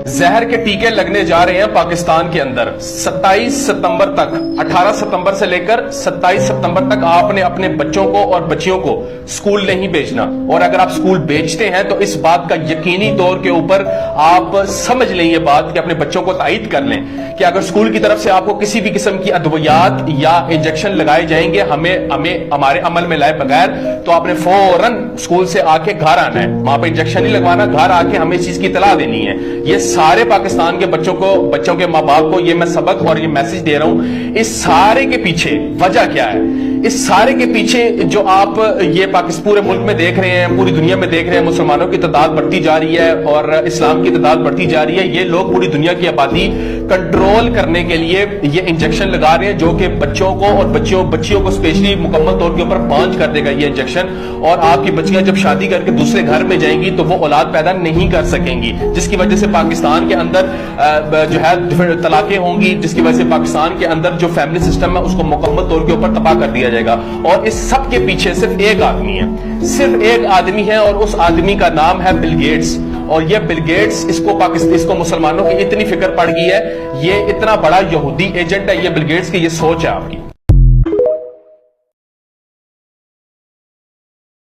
زہر کے ٹیکے لگنے جا رہے ہیں پاکستان کے اندر 27 ستمبر تک، 18 ستمبر سے لے کر 27 ستمبر تک آپ نے اپنے بچوں کو اور بچیوں کو سکول نہیں بھیجنا، اور اگر آپ سکول بھیجتے ہیں تو اس بات کا یقینی طور کے اوپر آپ سمجھ لیں یہ بات کہ اپنے بچوں کو تائید کر لیں کہ اگر سکول کی طرف سے آپ کو کسی بھی قسم کی ادویات یا انجیکشن لگائے جائیں گے ہمیں ہمارے عمل میں لائے بغیر، تو آپ نے فوراً سکول سے آ کے گھر آنا ہے، وہاں پہ انجیکشن نہیں لگوانا، گھر آ کے ہمیں اس چیز کی اطلاع دینی ہے۔ یہ سارے پاکستان کے بچوں کے ماں باپ کو یہ میں سبق اور یہ میسج دے رہا ہوں۔ اس سارے کے پیچھے وجہ کیا ہے؟ اس سارے کے پیچھے جو آپ یہ پورے ملک میں دیکھ رہے ہیں، پوری دنیا میں دیکھ رہے ہیں، مسلمانوں کی تعداد بڑھتی جا رہی ہے اور اسلام کی تعداد بڑھتی جا رہی ہے۔ یہ لوگ پوری دنیا کی آبادی کنٹرول کرنے کے لیے یہ انجیکشن لگا رہے ہیں، جو کہ بچوں کو اور بچیوں کو اسپیشلی مکمل طور کے اوپر بانج کر دے گا یہ انجیکشن، اور آپ کی بچیاں جب شادی کر کے دوسرے گھر میں جائیں گی تو وہ اولاد پیدا نہیں کر سکیں گی، جس کی وجہ سے پاکستان کے اندر جو ہے طلاقیں ہوں گی، جس کی وجہ سے پاکستان کے اندر جو فیملی سسٹم ہے اس کو مکمل طور کے اوپر تباہ کر دیا جائے گا۔ اور اس سب کے پیچھے صرف ایک آدمی ہے، صرف ایک آدمی ہے، اور اس آدمی کا نام ہے بل گیٹس۔ اور یہ بل گیٹس، اس کو مسلمانوں کی اتنی فکر پڑ گئی ہے، یہ اتنا بڑا یہودی ایجنٹ ہے یہ بل گیٹس کی، یہ سوچ ہے آپ کی۔